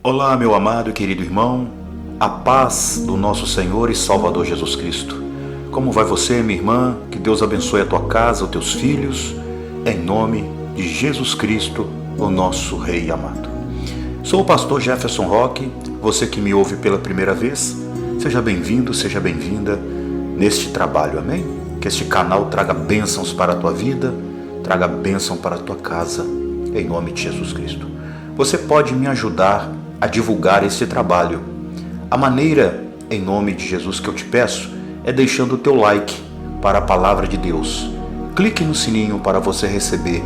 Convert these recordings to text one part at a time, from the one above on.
Olá, meu amado e querido irmão, a paz do nosso Senhor e Salvador Jesus Cristo. Como vai você, minha irmã? Que Deus abençoe a tua casa, os teus filhos, em nome de Jesus Cristo, o nosso Rei amado. Sou o pastor Jefferson Roque, você que me ouve pela primeira vez, seja bem-vindo, seja bem-vinda neste trabalho, amém? Que este canal traga bênçãos para a tua vida, traga bênção para a tua casa, em nome de Jesus Cristo. Você pode me ajudar a divulgar esse trabalho. A maneira, em nome de Jesus, que eu te peço, é deixando o teu like para a palavra de Deus. Clique no sininho para você receber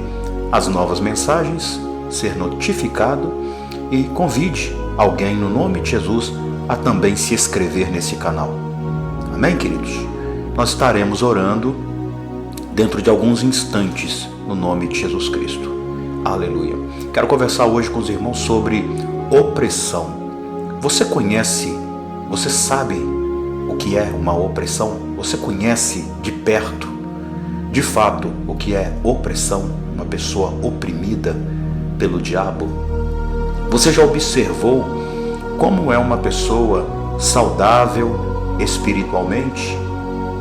as novas mensagens, ser notificado e convide alguém no nome de Jesus a também se inscrever nesse canal. Amém, queridos? Nós estaremos orando dentro de alguns instantes no nome de Jesus Cristo. Aleluia. Quero conversar hoje com os irmãos sobre opressão. Você conhece, você sabe o que é uma opressão? Você conhece de perto, de fato, o que é opressão? Uma pessoa oprimida pelo diabo? Você já observou como é uma pessoa saudável espiritualmente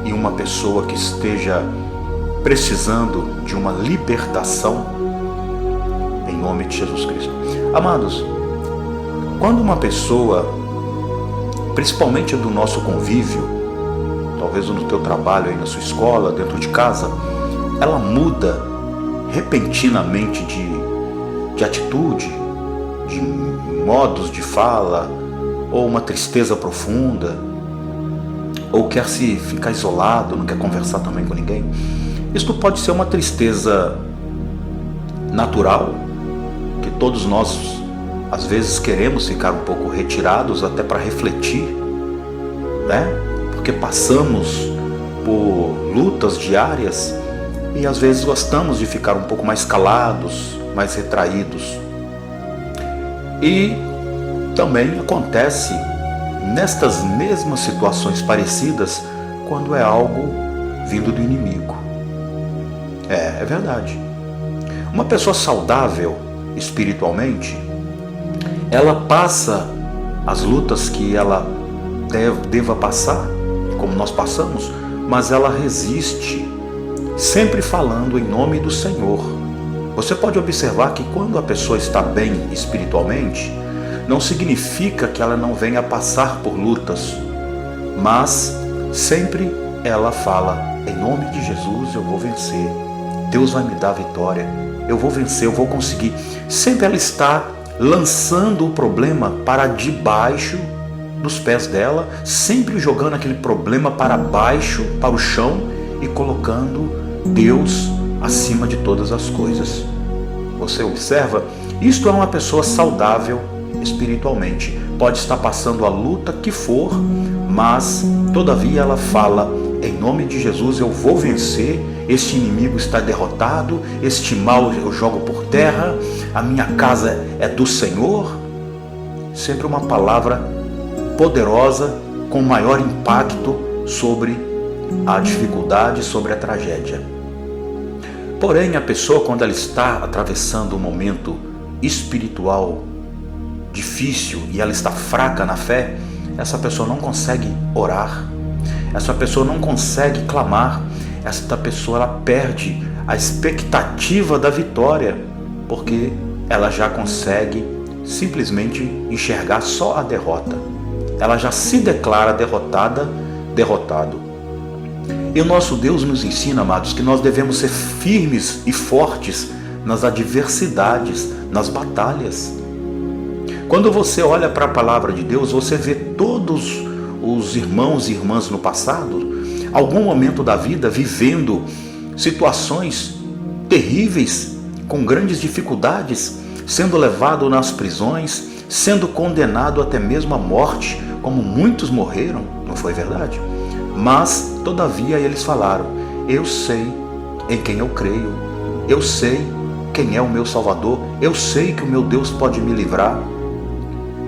e uma pessoa que esteja precisando de uma libertação? Em nome de Jesus Cristo. Amados, quando uma pessoa, principalmente do nosso convívio, talvez no teu trabalho, aí na sua escola, dentro de casa, ela muda repentinamente de atitude, de modos de fala, ou uma tristeza profunda, ou quer se ficar isolado, não quer conversar também com ninguém, isto pode ser uma tristeza natural, que todos nós às vezes queremos ficar um pouco retirados até para refletir, né? Porque passamos por lutas diárias e às vezes gostamos de ficar um pouco mais calados, mais retraídos. E também acontece nestas mesmas situações parecidas quando é algo vindo do inimigo. É verdade. Uma pessoa saudável espiritualmente, ela passa as lutas que ela deva passar, como nós passamos, mas ela resiste, sempre falando em nome do Senhor. Você pode observar que quando a pessoa está bem espiritualmente, não significa que ela não venha passar por lutas, mas sempre ela fala, em nome de Jesus eu vou vencer, Deus vai me dar vitória, eu vou vencer, eu vou conseguir. Sempre ela está lançando o problema para debaixo dos pés dela, sempre jogando aquele problema para baixo, para o chão e colocando Deus acima de todas as coisas. Você observa? Isto é uma pessoa saudável espiritualmente. Pode estar passando a luta que for, mas todavia ela fala, em nome de Jesus eu vou vencer, este inimigo está derrotado, este mal eu jogo por terra, a minha casa é do Senhor. Sempre uma palavra poderosa, com maior impacto sobre a dificuldade, sobre a tragédia. Porém, a pessoa, quando ela está atravessando um momento espiritual difícil e ela está fraca na fé, essa pessoa não consegue orar, essa pessoa não consegue clamar, esta pessoa ela perde a expectativa da vitória, porque ela já consegue simplesmente enxergar só a derrota. Ela já se declara derrotada, derrotado. E o nosso Deus nos ensina, amados, que nós devemos ser firmes e fortes nas adversidades, nas batalhas. Quando você olha para a palavra de Deus, você vê todos os irmãos e irmãs no passado, algum momento da vida, vivendo situações terríveis, com grandes dificuldades, sendo levado nas prisões, sendo condenado até mesmo à morte, como muitos morreram, não foi verdade? Mas, todavia, eles falaram, eu sei em quem eu creio, eu sei quem é o meu Salvador, eu sei que o meu Deus pode me livrar,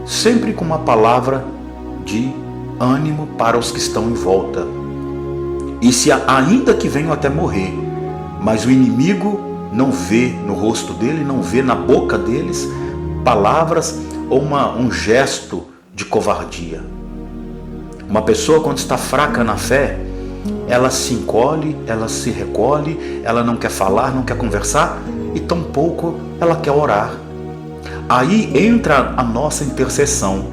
sempre com uma palavra de ânimo para os que estão em volta. E se ainda que venham até morrer, mas o inimigo não vê no rosto dele, não vê na boca deles palavras ou um gesto de covardia. Uma pessoa, quando está fraca na fé, ela se encolhe, ela se recolhe, ela não quer falar, não quer conversar e tampouco ela quer orar. Aí entra a nossa intercessão,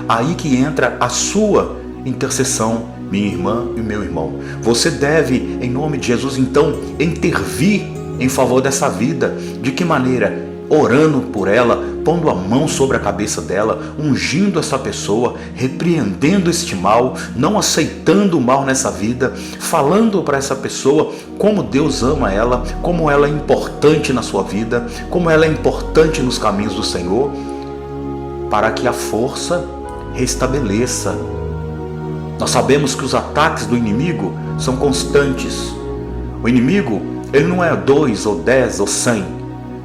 aí que entra a sua intercessão, minha irmã e meu irmão. Você deve, em nome de Jesus, então, intervir em favor dessa vida. De que maneira? Orando por ela, pondo a mão sobre a cabeça dela, ungindo essa pessoa, repreendendo este mal, não aceitando o mal nessa vida, falando para essa pessoa como Deus ama ela, como ela é importante na sua vida, como ela é importante nos caminhos do Senhor, para que a força restabeleça. Nós sabemos que os ataques do inimigo são constantes. O inimigo, ele não é 2 ou 10 ou 100,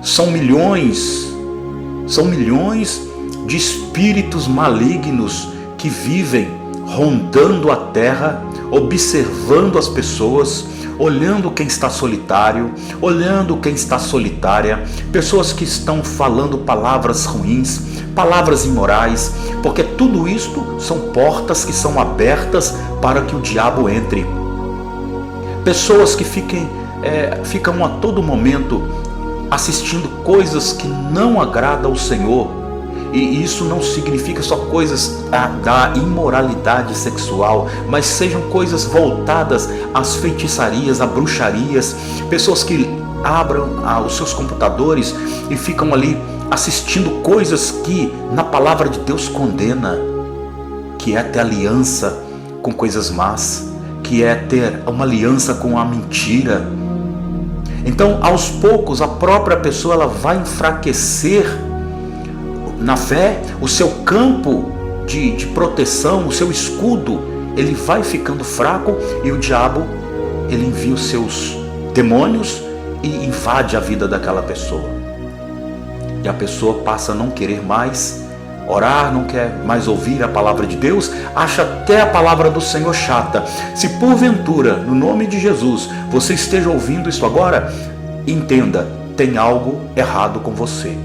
são milhões de espíritos malignos que vivem rondando a terra, observando as pessoas, olhando quem está solitário, olhando quem está solitária, pessoas que estão falando palavras ruins, palavras imorais, porque tudo isto são portas que são abertas para que o diabo entre. Pessoas que ficam a todo momento assistindo coisas que não agradam ao Senhor. E isso não significa só coisas da imoralidade sexual, mas sejam coisas voltadas às feitiçarias, a bruxarias. Pessoas que abram os seus computadores e ficam ali assistindo coisas que na palavra de Deus condena, que é ter aliança com coisas más, que é ter uma aliança com a mentira. Então, aos poucos, a própria pessoa ela vai enfraquecer na fé, o seu campo de proteção, o seu escudo, ele vai ficando fraco e o diabo, ele envia os seus demônios e invade a vida daquela pessoa. E a pessoa passa a não querer mais orar, não quer mais ouvir a palavra de Deus, acha até a palavra do Senhor chata. Se porventura, no nome de Jesus, você esteja ouvindo isso agora, entenda, tem algo errado com você.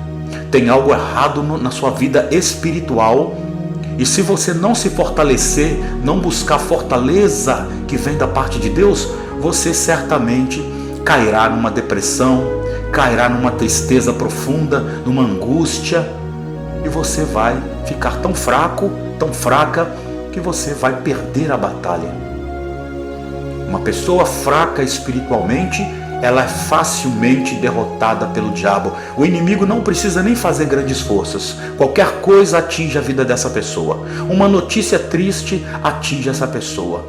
Tem algo errado na sua vida espiritual. E se você não se fortalecer, não buscar fortaleza que vem da parte de Deus, você certamente cairá numa depressão, cairá numa tristeza profunda, numa angústia, e você vai ficar tão fraco, tão fraca, que você vai perder a batalha. Uma pessoa fraca espiritualmente, ela é facilmente derrotada pelo diabo. O inimigo não precisa nem fazer grandes forças. Qualquer coisa atinge a vida dessa pessoa. Uma notícia triste atinge essa pessoa.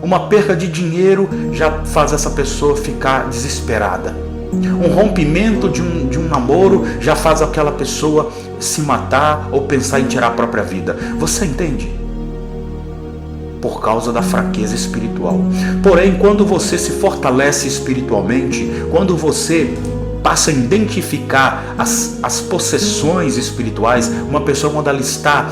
Uma perca de dinheiro já faz essa pessoa ficar desesperada. Um rompimento de um namoro já faz aquela pessoa se matar ou pensar em tirar a própria vida. Você entende? Por causa da fraqueza espiritual. Porém, quando você se fortalece espiritualmente, quando você passa a identificar as possessões espirituais, uma pessoa, quando ela está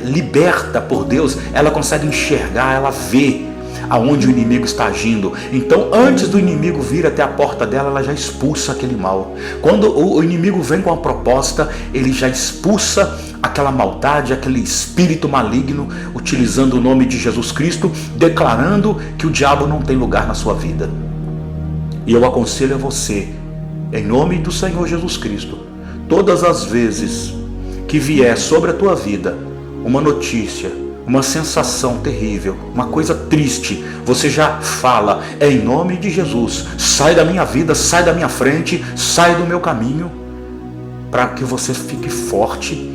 liberta por Deus, ela consegue enxergar, ela vê aonde o inimigo está agindo. Então, antes do inimigo vir até a porta dela, ela já expulsa aquele mal. Quando o inimigo vem com a proposta, ele já expulsa aquela maldade, aquele espírito maligno, utilizando o nome de Jesus Cristo, declarando que o diabo não tem lugar na sua vida. E eu aconselho a você, em nome do Senhor Jesus Cristo, todas as vezes que vier sobre a tua vida uma notícia, uma sensação terrível, uma coisa triste, você já fala, em nome de Jesus, sai da minha vida, sai da minha frente, sai do meu caminho, para que você fique forte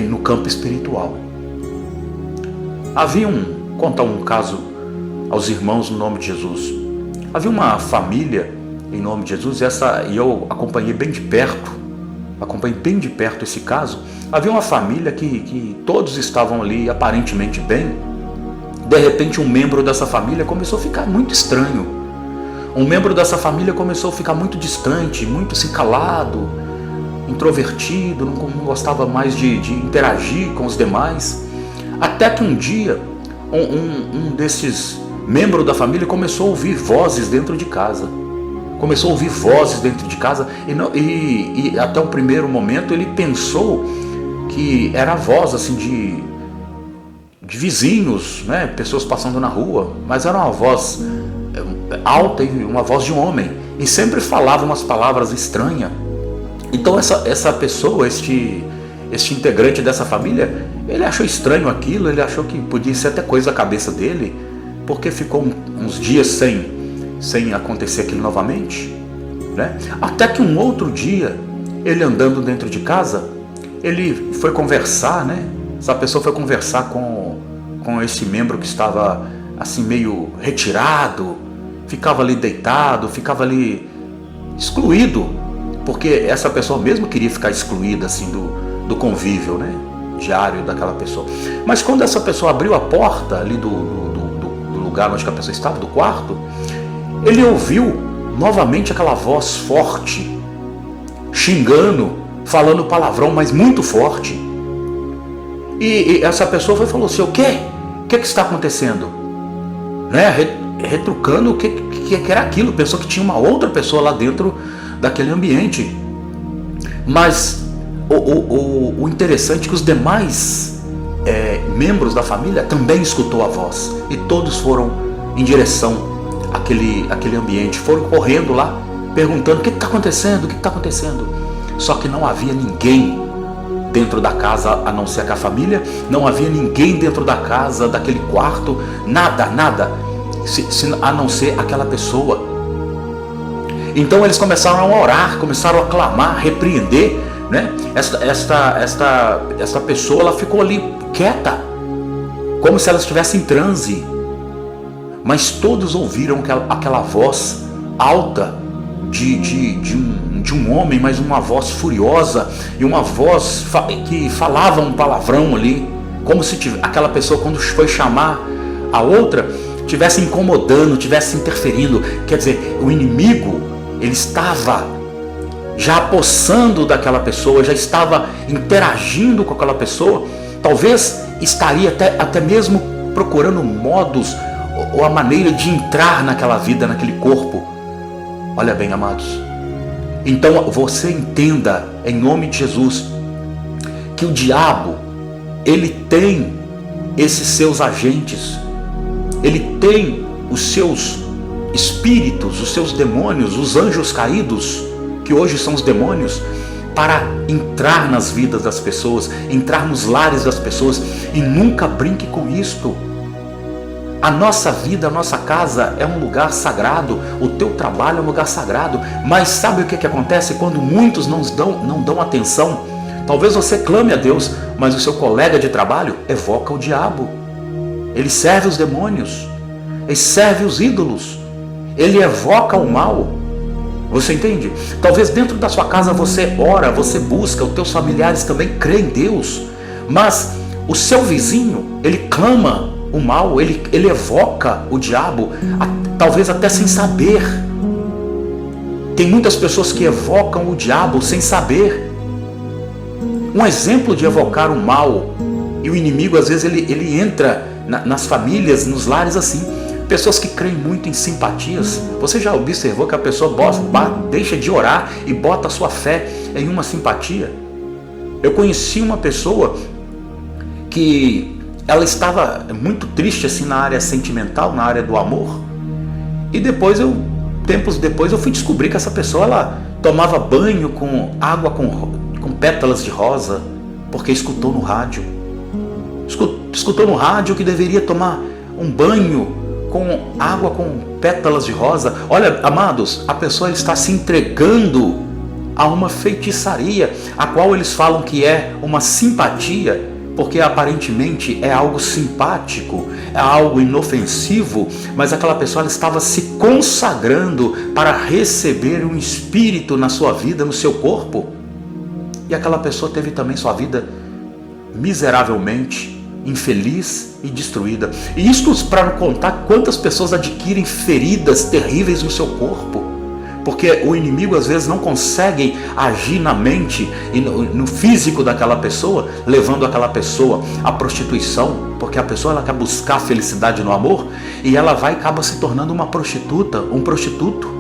no campo espiritual. Contar um caso aos irmãos no nome de Jesus. Havia uma família em nome de Jesus, e eu acompanhei bem de perto esse caso. Havia uma família que todos estavam ali aparentemente bem. De repente, um membro dessa família começou a ficar muito estranho. Um membro dessa família começou a ficar muito distante, muito assim calado, introvertido, não gostava mais de interagir com os demais. Até que um dia, um desses membros da família começou a ouvir vozes dentro de casa. E até um primeiro momento ele pensou que era a voz assim de vizinhos, né? Pessoas passando na rua, mas era uma voz alta e uma voz de um homem, e sempre falava umas palavras estranhas. Então essa pessoa, este integrante dessa família, ele achou estranho aquilo, ele achou que podia ser até coisa da cabeça dele, porque ficou uns dias sem acontecer aquilo novamente, né? Até que um outro dia, ele andando dentro de casa, ele foi conversar, né? Essa pessoa foi conversar com esse membro que estava assim meio retirado, ficava ali deitado, ficava ali excluído, porque essa pessoa mesmo queria ficar excluída assim do convívio, né, diário daquela pessoa. Mas quando essa pessoa abriu a porta ali do lugar onde a pessoa estava, do quarto, ele ouviu novamente aquela voz forte, xingando, falando palavrão, mas muito forte. E essa pessoa foi e falou assim: o quê? O que está acontecendo? Né? Retrucando o que era aquilo. Pensou que tinha uma outra pessoa lá dentro daquele ambiente. Mas o interessante é que os demais membros da família também escutou a voz. E todos foram em direção àquele ambiente. Foram correndo lá, perguntando: o que está acontecendo? O que está acontecendo? Só que não havia ninguém dentro da casa, a não ser a família. Não havia ninguém dentro da casa, daquele quarto, nada, a não ser aquela pessoa. Então eles começaram a orar, começaram a clamar, repreender, né? Esta pessoa, ela ficou ali quieta, como se ela estivesse em transe. Mas todos ouviram aquela voz alta de um homem, mas uma voz furiosa, e uma voz que falava um palavrão ali, como se aquela pessoa, quando foi chamar a outra, estivesse incomodando, estivesse interferindo. Quer dizer, o inimigo, ele estava já apossando daquela pessoa, já estava interagindo com aquela pessoa, talvez estaria até mesmo procurando modos ou a maneira de entrar naquela vida, naquele corpo. Olha bem, amados, então você entenda, em nome de Jesus, que o diabo, ele tem esses seus agentes, ele tem os seus espíritos, os seus demônios, os anjos caídos, que hoje são os demônios, para entrar nas vidas das pessoas, entrar nos lares das pessoas. E nunca brinque com isto. A nossa vida, a nossa casa é um lugar sagrado, o teu trabalho é um lugar sagrado, mas sabe o que acontece quando muitos não dão atenção? Talvez você clame a Deus, mas o seu colega de trabalho evoca o diabo. Ele serve os demônios, ele serve os ídolos, ele evoca o mal. Você entende? Talvez dentro da sua casa você ora, você busca, os teus familiares também creem em Deus, mas o seu vizinho, ele clama o mal, ele evoca o diabo, talvez até sem saber. Tem muitas pessoas que evocam o diabo sem saber. Um exemplo de evocar o mal e o inimigo, às vezes ele entra nas famílias, nos lares assim. Pessoas que creem muito em simpatias. Você já observou que a pessoa deixa de orar e bota a sua fé em uma simpatia? Eu conheci uma pessoa que ela estava muito triste assim na área sentimental, na área do amor. E tempos depois eu fui descobrir que essa pessoa, ela tomava banho com água com pétalas de rosa, porque escutou no rádio. Escutou no rádio que deveria tomar um banho com água com pétalas de rosa. Olha, amados, a pessoa está se entregando a uma feitiçaria, a qual eles falam que é uma simpatia, porque aparentemente é algo simpático, é algo inofensivo, mas aquela pessoa, ela estava se consagrando para receber um espírito na sua vida, no seu corpo, e aquela pessoa teve também sua vida miseravelmente infeliz e destruída. E isso para não contar quantas pessoas adquirem feridas terríveis no seu corpo, porque o inimigo às vezes não consegue agir na mente e no físico daquela pessoa, levando aquela pessoa à prostituição, porque a pessoa, ela quer buscar a felicidade no amor, e ela acaba se tornando uma prostituta, um prostituto.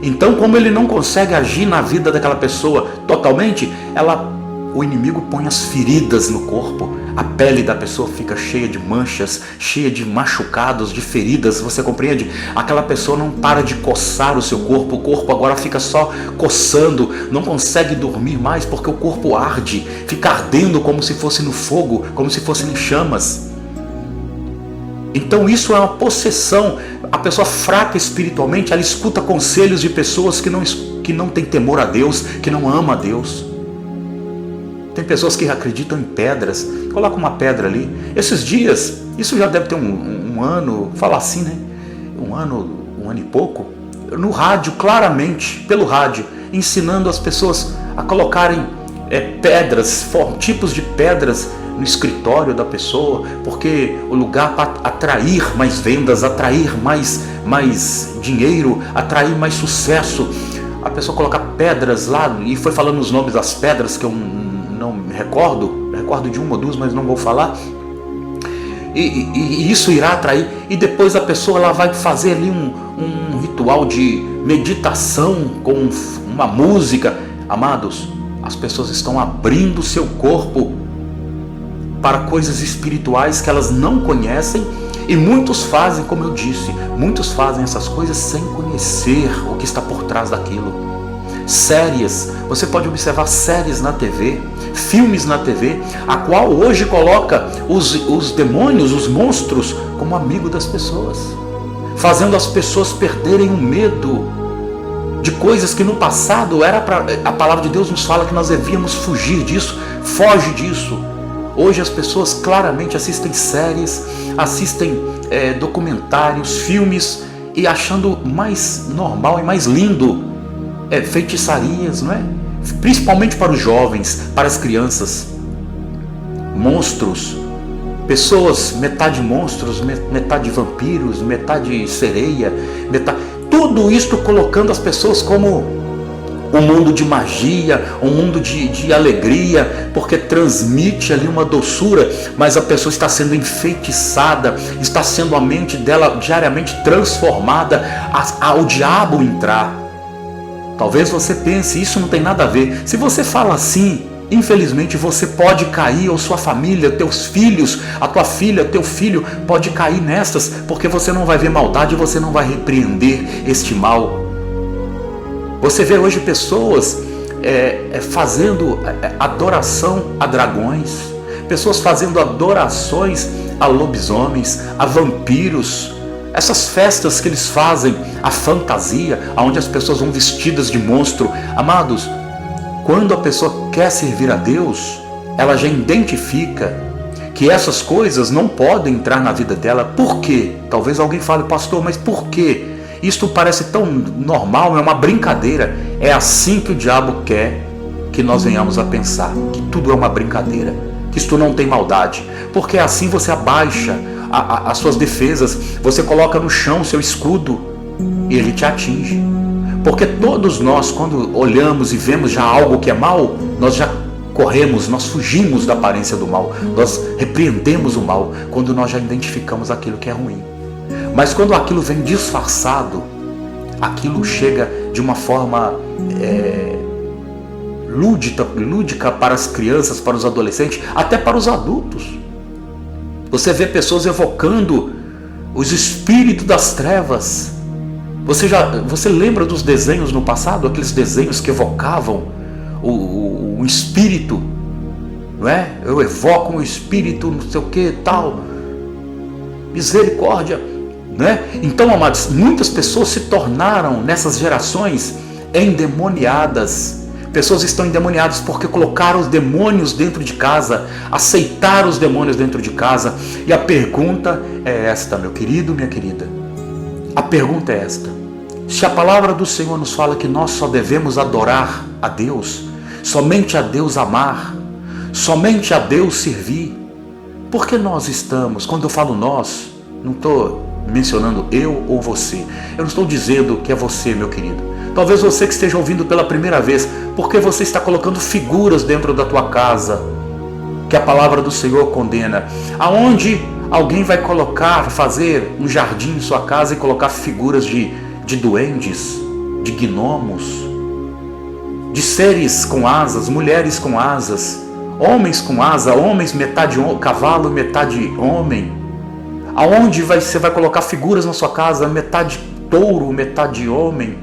Então, como ele não consegue agir na vida daquela pessoa totalmente, ela o inimigo põe as feridas no corpo, a pele da pessoa fica cheia de manchas, cheia de machucados, de feridas, você compreende? Aquela pessoa não para de coçar o seu corpo, o corpo agora fica só coçando, não consegue dormir mais porque o corpo arde, fica ardendo como se fosse no fogo, como se fosse em chamas. Então isso é uma possessão. A pessoa fraca espiritualmente, ela escuta conselhos de pessoas que não têm temor a Deus, que não amam a Deus. Tem pessoas que acreditam em pedras. Coloca uma pedra ali. Esses dias, isso já deve ter um ano, fala assim, né? Um ano e pouco. No rádio, claramente, pelo rádio, ensinando as pessoas a colocarem pedras, tipos de pedras no escritório da pessoa, porque o lugar para atrair mais vendas, atrair mais dinheiro, atrair mais sucesso. A pessoa coloca pedras lá e foi falando os nomes das pedras que eu não me recordo de uma ou duas, mas não vou falar. E isso irá atrair. E depois a pessoa ela vai fazer ali um ritual de meditação com uma música. Amados, as pessoas estão abrindo seu corpo para coisas espirituais que elas não conhecem, e muitos fazem, como eu disse, muitos fazem essas coisas sem conhecer o que está por trás daquilo. Séries, você pode observar séries na TV, filmes na TV, a qual hoje coloca os demônios, os monstros, como amigo das pessoas, fazendo as pessoas perderem o medo de coisas que no passado era a palavra de Deus nos fala que nós devíamos fugir disso. Foge disso. Hoje as pessoas claramente assistem séries, assistem documentários, filmes, e achando mais normal e mais lindo feitiçarias, não é? Principalmente para os jovens, para as crianças. Monstros, pessoas, metade monstros, metade vampiros, metade sereia, tudo isto colocando as pessoas como um mundo de magia, um mundo de alegria, porque transmite ali uma doçura, mas a pessoa está sendo enfeitiçada, está sendo a mente dela diariamente transformada ao diabo entrar. Talvez você pense, isso não tem nada a ver. Se você fala assim, infelizmente você pode cair, ou sua família, teus filhos, a tua filha, teu filho pode cair nessas, porque você não vai ver maldade, você não vai repreender este mal. Você vê hoje pessoas fazendo adoração a dragões, pessoas fazendo adorações a lobisomens, a vampiros. Essas festas que eles fazem, a fantasia, onde as pessoas vão vestidas de monstro. Amados, quando a pessoa quer servir a Deus, ela já identifica que essas coisas não podem entrar na vida dela. Por quê? Talvez alguém fale, pastor, mas por quê? Isto parece tão normal, é uma brincadeira. É assim que o diabo quer que nós venhamos a pensar, que tudo é uma brincadeira, que isto não tem maldade, porque assim você abaixa as suas defesas, você coloca no chão o seu escudo e ele te atinge. Porque todos nós, quando olhamos e vemos já algo que é mal, nós já corremos, nós fugimos da aparência do mal, nós repreendemos o mal quando nós já identificamos aquilo que é ruim. Mas quando aquilo vem disfarçado, aquilo chega de uma forma lúdica para as crianças, para os adolescentes, até para os adultos. Você vê pessoas evocando os espíritos das trevas. Você lembra dos desenhos no passado? Aqueles desenhos que evocavam o espírito, não é? Eu evoco um espírito, não sei o que, tal. Misericórdia, né? Então, amados, muitas pessoas se tornaram, nessas gerações, endemoniadas. Pessoas estão endemoniadas porque colocaram os demônios dentro de casa, aceitaram os demônios dentro de casa. E a pergunta é esta, meu querido, minha querida. A pergunta é esta: se a palavra do Senhor nos fala que nós só devemos adorar a Deus, somente a Deus amar, somente a Deus servir, por que nós estamos, quando eu falo nós, não estou mencionando eu ou você, eu não estou dizendo que é você, meu querido. Talvez você que esteja ouvindo pela primeira vez, porque você está colocando figuras dentro da tua casa, que a palavra do Senhor condena. Aonde alguém vai fazer um jardim em sua casa e colocar figuras de duendes, de gnomos, de seres com asas, mulheres com asas, homens com asa, homens metade cavalo, metade homem. Aonde você vai colocar figuras na sua casa, metade touro, metade homem?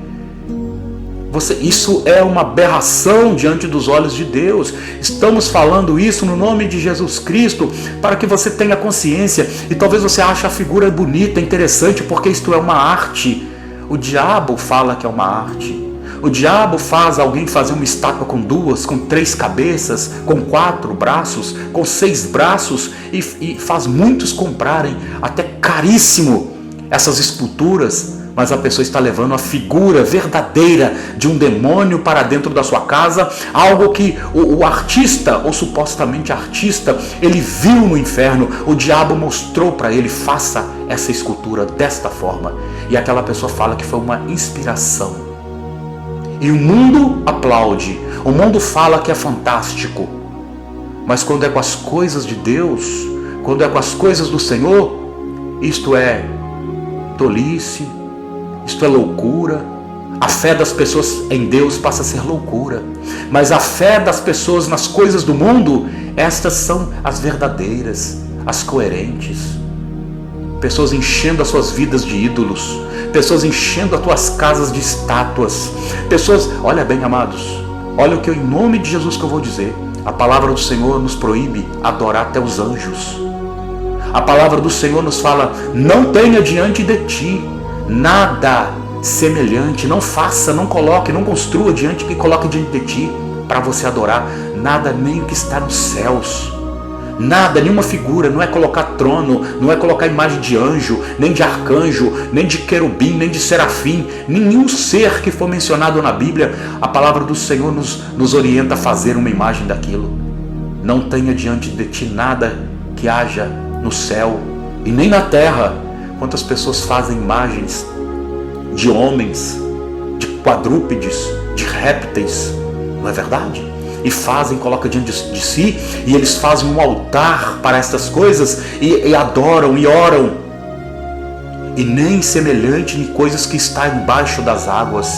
Isso é uma aberração diante dos olhos de Deus. Estamos falando isso no nome de Jesus Cristo, para que você tenha consciência. E talvez você ache a figura bonita, interessante, porque isto é uma arte. O diabo fala que é uma arte. O diabo faz alguém fazer uma estátua com 2, com 3 cabeças, com 4 braços, com 6 braços, e faz muitos comprarem, até caríssimo, essas esculturas. Mas a pessoa está levando a figura verdadeira de um demônio para dentro da sua casa, algo que o artista, ou supostamente artista, ele viu no inferno, o diabo mostrou para ele: faça essa escultura desta forma. E aquela pessoa fala que foi uma inspiração. E o mundo aplaude, o mundo fala que é fantástico. Mas quando é com as coisas de Deus, quando é com as coisas do Senhor, isto é tolice, isto é loucura. A fé das pessoas em Deus passa a ser loucura. Mas a fé das pessoas nas coisas do mundo, estas são as verdadeiras, as coerentes. Pessoas enchendo as suas vidas de ídolos, pessoas enchendo as tuas casas de estátuas, pessoas, olha bem, amados, olha o que em nome de Jesus que eu vou dizer. A palavra do Senhor nos proíbe adorar até os anjos. A palavra do Senhor nos fala: não tenha diante de ti nada semelhante, não faça, não coloque, não construa diante de ti para você adorar nada, nem o que está nos céus. Nada, nenhuma figura, não é colocar trono, não é colocar imagem de anjo, nem de arcanjo, nem de querubim, nem de serafim, nenhum ser que for mencionado na Bíblia. A palavra do Senhor nos orienta a fazer uma imagem daquilo. Não tenha diante de ti nada que haja no céu e nem na terra. Quantas pessoas fazem imagens de homens, de quadrúpedes, de répteis, não é verdade? E fazem, colocam diante de si, e eles fazem um altar para estas coisas, e adoram e oram. E nem semelhante em coisas que está embaixo das águas.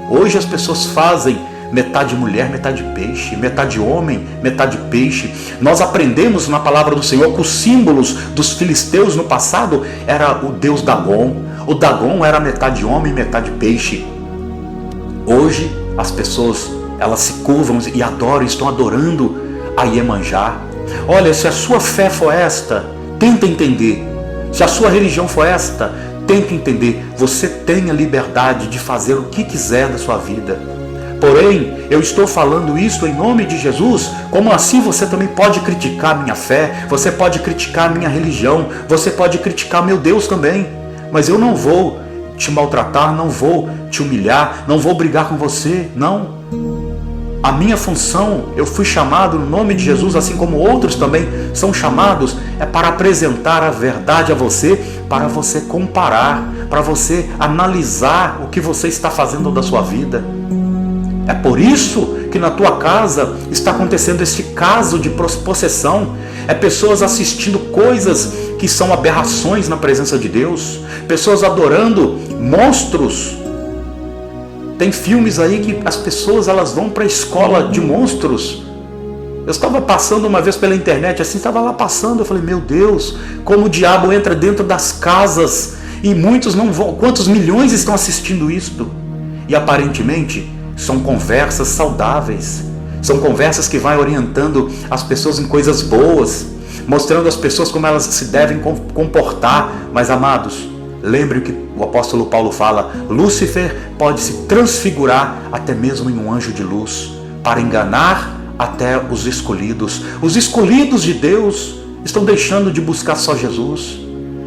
Hoje as pessoas fazem metade mulher, metade peixe, metade homem, metade peixe. Nós aprendemos na palavra do Senhor que os símbolos dos filisteus no passado era o deus Dagon. O Dagon era metade homem, metade peixe. Hoje as pessoas, elas se curvam e adoram, estão adorando a Iemanjá. Olha, se a sua fé for esta, tenta entender. Se a sua religião for esta, tenta entender. Você tem a liberdade de fazer o que quiser da sua vida. Porém, eu estou falando isso em nome de Jesus, como assim você também pode criticar a minha fé, você pode criticar a minha religião, você pode criticar meu Deus também. Mas eu não vou te maltratar, não vou te humilhar, não vou brigar com você, não. A minha função, eu fui chamado no nome de Jesus, assim como outros também são chamados, é para apresentar a verdade a você, para você comparar, para você analisar o que você está fazendo da sua vida. É por isso que na tua casa está acontecendo este caso de possessão. É pessoas assistindo coisas que são aberrações na presença de Deus, pessoas adorando monstros. Tem filmes aí que as pessoas, elas vão para a escola de monstros. Eu estava passando uma vez pela internet, assim, estava lá passando, eu falei: meu Deus, como o diabo entra dentro das casas, e muitos não vão, quantos milhões estão assistindo isto? E aparentemente são conversas saudáveis, são conversas que vão orientando as pessoas em coisas boas, mostrando às pessoas como elas se devem comportar. Mas, amados, lembre o que o apóstolo Paulo fala: Lúcifer pode se transfigurar até mesmo em um anjo de luz, para enganar até os escolhidos. Os escolhidos de Deus estão deixando de buscar só Jesus,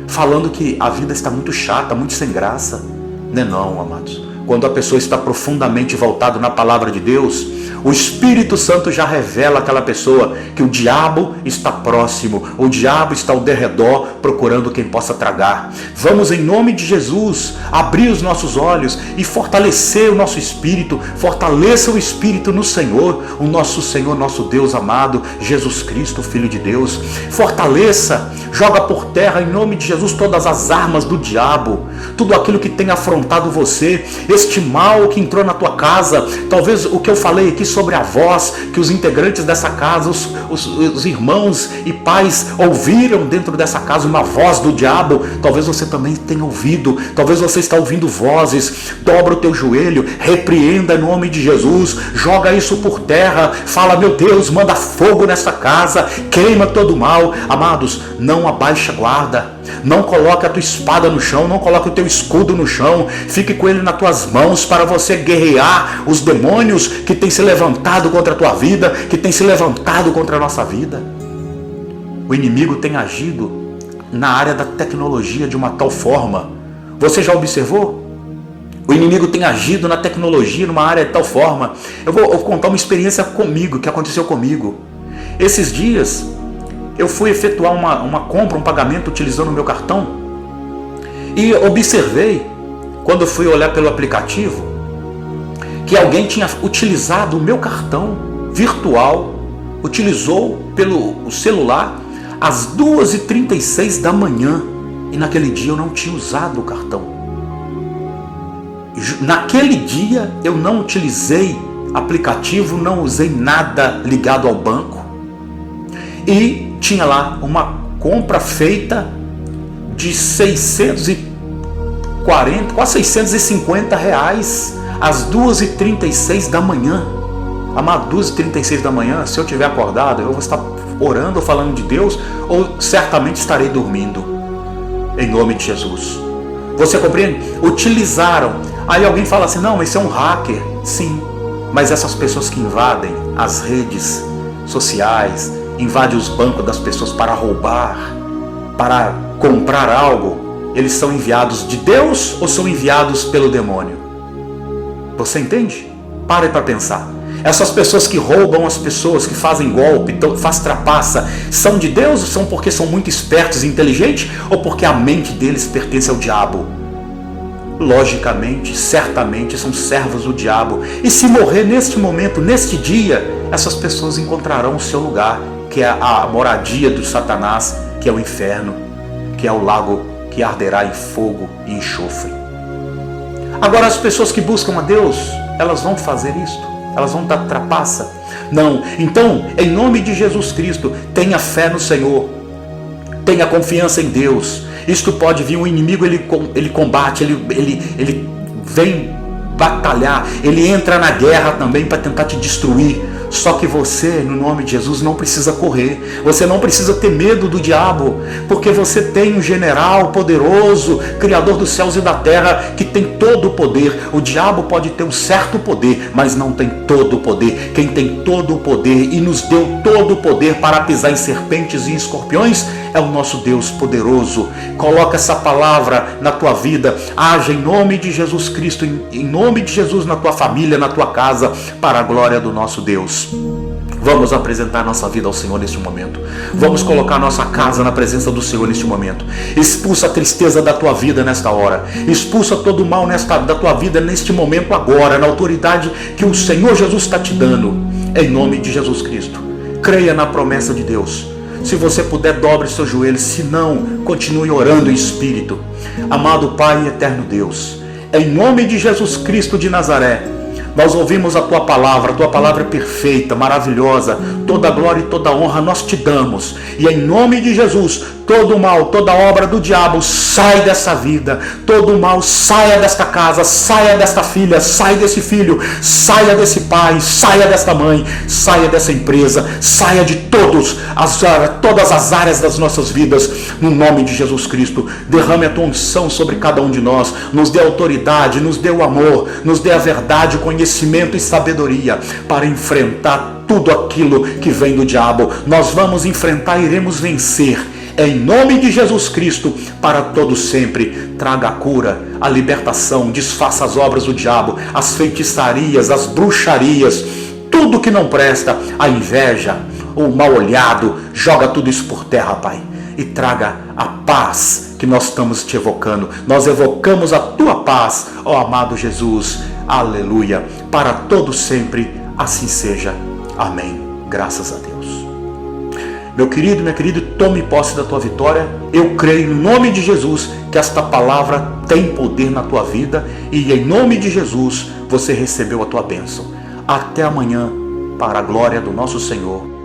falando que a vida está muito chata, muito sem graça. Não, amados. Quando a pessoa está profundamente voltada na palavra de Deus, O Espírito Santo já revela àquela pessoa que o diabo está próximo, o diabo está ao derredor procurando quem possa tragar. Vamos, em nome de Jesus, abrir os nossos olhos e fortalecer o nosso espírito. Fortaleça o espírito no Senhor, nosso Deus amado, Jesus Cristo, Filho de Deus. Fortaleça, joga por terra em nome de Jesus todas as armas do diabo, tudo aquilo que tem afrontado você, este mal que entrou na tua casa, talvez o que eu falei aqui sobre a voz que os integrantes dessa casa, os irmãos e pais ouviram dentro dessa casa uma voz do diabo, talvez você também tenha ouvido, talvez você está ouvindo vozes. Dobra o teu joelho, repreenda em nome de Jesus, joga isso por terra, fala: meu Deus, manda fogo nessa casa, queima todo o mal. Amados, não abaixa a guarda, não coloque a tua espada no chão, não coloque o teu escudo no chão, fique com ele nas tuas mãos para você guerrear os demônios que têm se levantado contra a tua vida, que têm se levantado contra a nossa vida. O inimigo tem agido na área da tecnologia de uma tal forma. Você já observou? O inimigo tem agido na tecnologia numa área de tal forma. Eu vou contar uma experiência comigo, que aconteceu comigo. Esses dias, eu fui efetuar uma compra, um pagamento utilizando o meu cartão. E observei, quando eu fui olhar pelo aplicativo, que alguém tinha utilizado o meu cartão virtual, utilizou pelo celular às 2h36 da manhã. E naquele dia eu não tinha usado o cartão. Naquele dia eu não utilizei aplicativo, não usei nada ligado ao banco. E tinha lá uma compra feita de 640, quase 650 reais às 2h36 da manhã. Amado, 2h36 da manhã, se eu tiver acordado, eu vou estar orando ou falando de Deus, ou certamente estarei dormindo. Em nome de Jesus. Você compreende? Utilizaram. Aí alguém fala assim: não, esse é um hacker. Sim, mas essas pessoas que invadem as redes sociais, invadem os bancos das pessoas para roubar, para comprar algo, eles são enviados de Deus ou são enviados pelo demônio? Você entende? Pare para pensar. Essas pessoas que roubam as pessoas, que fazem golpe, faz trapaça, são de Deus ou são porque são muito espertos e inteligentes, ou porque a mente deles pertence ao diabo? Logicamente, certamente são servos do diabo. E se morrer neste momento, neste dia, essas pessoas encontrarão o seu lugar, que é a moradia do Satanás, que é o inferno, que é o lago que arderá em fogo e enxofre. Agora, as pessoas que buscam a Deus, elas vão fazer isto? Elas vão dar trapaça? Não. Então, em nome de Jesus Cristo, tenha fé no Senhor. Tenha confiança em Deus. Isto pode vir, o inimigo ele combate, ele vem batalhar, ele entra na guerra também para tentar te destruir. Só que você, no nome de Jesus, não precisa correr. Você não precisa ter medo do diabo, porque você tem um general poderoso, Criador dos céus e da terra, que tem todo o poder. O diabo pode ter um certo poder, mas não tem todo o poder. Quem tem todo o poder e nos deu todo o poder para pisar em serpentes e em escorpiões é o nosso Deus poderoso. Coloca essa palavra na tua vida. Haja em nome de Jesus Cristo, em nome de Jesus, na tua família, na tua casa, para a glória do nosso Deus. Vamos apresentar nossa vida ao Senhor neste momento. Vamos colocar nossa casa na presença do Senhor neste momento. Expulsa a tristeza da tua vida nesta hora. Expulsa todo o mal da tua vida neste momento agora, na autoridade que o Senhor Jesus está te dando. Em nome de Jesus Cristo. Creia na promessa de Deus. Se você puder, dobre seus joelhos. Se não, continue orando em espírito. Amado Pai e eterno Deus, em nome de Jesus Cristo de Nazaré, nós ouvimos a tua palavra é perfeita, maravilhosa, toda glória e toda honra nós te damos, e em nome de Jesus, todo mal, toda obra do diabo, sai dessa vida, todo mal, saia desta casa, saia desta filha, saia desse filho, saia desse pai, saia desta mãe, saia dessa empresa, saia de todas as áreas das nossas vidas, no nome de Jesus Cristo. Derrame a tua unção sobre cada um de nós, nos dê autoridade, nos dê o amor, nos dê a verdade, o conhecimento e sabedoria para enfrentar tudo aquilo que vem do diabo. Nós vamos enfrentar e iremos vencer. Em nome de Jesus Cristo, para todo sempre. Traga a cura, a libertação, desfaça as obras do diabo, as feitiçarias, as bruxarias, tudo que não presta, a inveja, o mal olhado, joga tudo isso por terra, Pai. E traga a paz que nós estamos te evocando. Nós evocamos a tua paz, ó amado Jesus. Aleluia. Para todo sempre, assim seja. Amém. Graças a Deus. Meu querido, minha querida, tome posse da tua vitória. Eu creio em nome de Jesus que esta palavra tem poder na tua vida e em nome de Jesus você recebeu a tua bênção. Até amanhã, para a glória do nosso Senhor